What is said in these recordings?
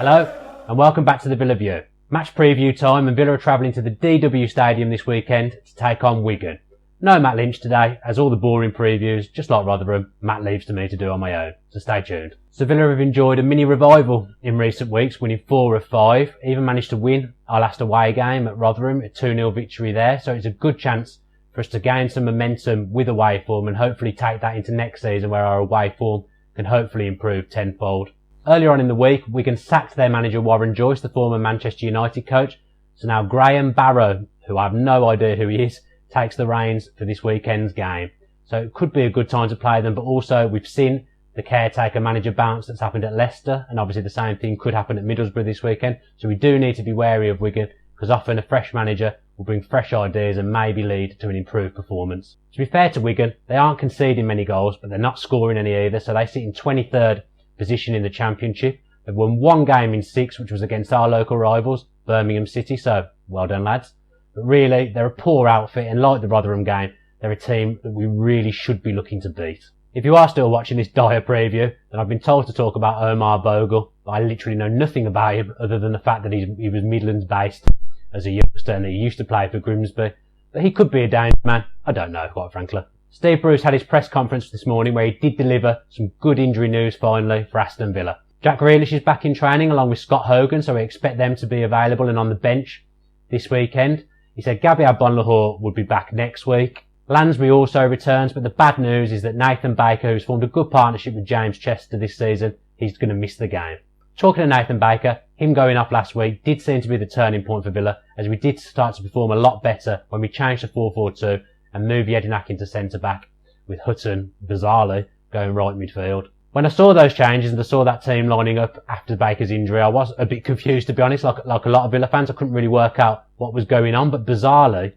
Hello and welcome back to the Villa View. Match preview time, and Villa are travelling to the DW Stadium this weekend to take on Wigan. No Matt Lynch today, as all the boring previews, just like Rotherham, Matt leaves to me to do on my own, so stay tuned. So Villa have enjoyed a mini revival in recent weeks, winning 4 of 5, even managed to win our last away game at Rotherham, a 2-0 victory there, so it's a good chance for us to gain some momentum with away form and hopefully take that into next season where our away form can hopefully improve tenfold. Earlier on in the week, Wigan sacked their manager Warren Joyce, the former Manchester United coach. So now Graham Barrow, who I have no idea who he is, takes the reins for this weekend's game. So it could be a good time to play them, but also we've seen the caretaker manager bounce that's happened at Leicester, and obviously the same thing could happen at Middlesbrough this weekend. So we do need to be wary of Wigan, because often a fresh manager will bring fresh ideas and maybe lead to an improved performance. To be fair to Wigan, they aren't conceding many goals, but they're not scoring any either, so they sit in 23rd position in the Championship. They've won 1 game in 6, which was against our local rivals, Birmingham City, so well done lads. But really, they're a poor outfit, and like the Rotherham game, they're a team that we really should be looking to beat. If you are still watching this dire preview, then I've been told to talk about Omar Bogle, but I literally know nothing about him other than the fact that he was Midlands based as a youngster and that he used to play for Grimsby. But he could be a danger man, I don't know, quite frankly. Steve Bruce had his press conference this morning where he did deliver some good injury news finally for Aston Villa. Jack Grealish is back in training along with Scott Hogan, so we expect them to be available and on the bench this weekend. He said Gabriel Bonlahor would be back next week. Lansbury also returns, but the bad news is that Nathan Baker, who's formed a good partnership with James Chester this season, he's going to miss the game. Talking to Nathan Baker, him going off last week did seem to be the turning point for Villa, as we did start to perform a lot better when we changed to 4-4-2 and moved Jedinak into centre-back, with Hutton, bizarrely, going right midfield. When I saw those changes and I saw that team lining up after Baker's injury, I was a bit confused, to be honest, like a lot of Villa fans. I couldn't really work out what was going on, but bizarrely,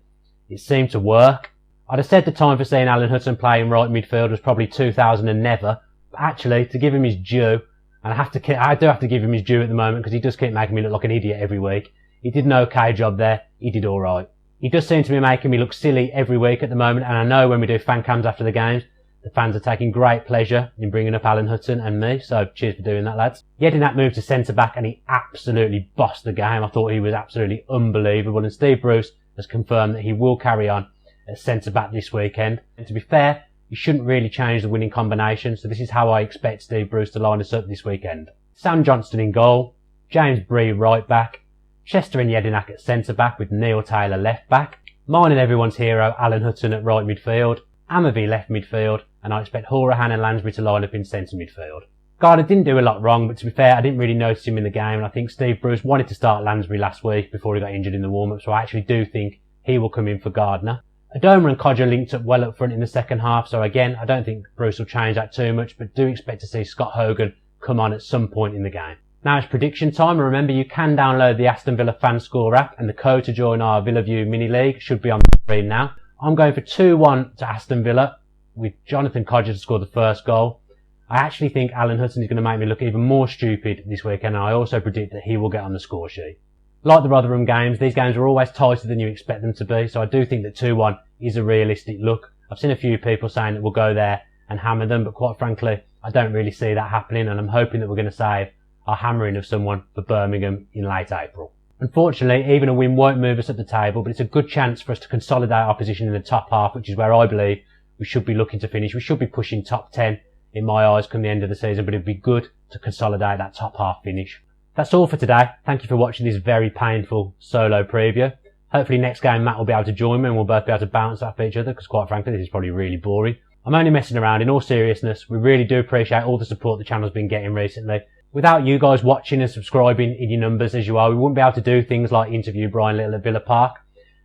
it seemed to work. I'd have said the time for seeing Alan Hutton playing right midfield was probably 2000 and never, but actually, to give him his due, and I do have to give him his due at the moment because he does keep making me look like an idiot every week. He did an okay job there. He did alright. He does seem to be making me look silly every week at the moment, and I know when we do fan cams after the games, the fans are taking great pleasure in bringing up Alan Hutton and me, so cheers for doing that, lads. Jedinak moved to centre-back and he absolutely bossed the game. I thought he was absolutely unbelievable, and Steve Bruce has confirmed that he will carry on at centre-back this weekend. And to be fair, he shouldn't really change the winning combination, so this is how I expect Steve Bruce to line us up this weekend. Sam Johnston in goal, James Bree right back, Chester and Jedinak at centre-back with Neil Taylor left back, mine and everyone's hero Alan Hutton at right midfield, Amavi left midfield, and I expect Horahan and Lansbury to line up in centre midfield. Gardner didn't do a lot wrong, but to be fair, I didn't really notice him in the game, and I think Steve Bruce wanted to start Lansbury last week before he got injured in the warm-up, so I actually do think he will come in for Gardner. Adoma and Codger linked up well up front in the second half, so again, I don't think Bruce will change that too much, but do expect to see Scott Hogan come on at some point in the game. Now it's prediction time, and remember you can download the Aston Villa FanScore app, and the code to join our Villa View mini league should be on the screen now. I'm going for 2-1 to Aston Villa, with Jonathan Codger to score the first goal. I actually think Alan Hutton is going to make me look even more stupid this weekend, and I also predict that he will get on the score sheet. Like the Rotherham games, these games are always tighter than you expect them to be, so I do think that 2-1 is a realistic look. I've seen a few people saying that we'll go there and hammer them, but quite frankly, I don't really see that happening, and I'm hoping that we're going to save our hammering of someone for Birmingham in late April. Unfortunately, even a win won't move us up the table, but it's a good chance for us to consolidate our position in the top half, which is where I believe we should be looking to finish. We should be pushing top 10 in my eyes come the end of the season, but it'd be good to consolidate that top half finish. That's all for today. Thank you for watching this very painful solo preview. Hopefully next game Matt will be able to join me and we'll both be able to bounce off each other, because quite frankly this is probably really boring. I'm only messing around. In all seriousness, we really do appreciate all the support the channel's been getting recently. Without you guys watching and subscribing in your numbers as you are, we wouldn't be able to do things like interview Brian Little at Villa Park.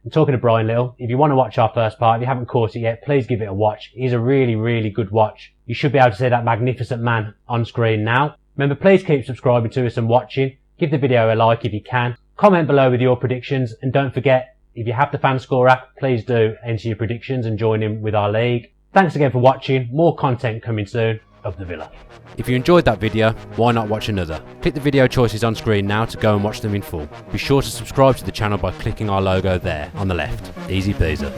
And talking to Brian Little, if you want to watch our first part, if you haven't caught it yet, please give it a watch. It is a really, really good watch. You should be able to see that magnificent man on screen now. Remember, please keep subscribing to us and watching. Give the video a like if you can. Comment below with your predictions, and don't forget, if you have the FanScore app, please do enter your predictions and join in with our league. Thanks again for watching. More content coming soon. Up the Villa. If you enjoyed that video, why not watch another? Click the video choices on screen now to go and watch them in full. Be sure to subscribe to the channel by clicking our logo there on the left. Easy peasy.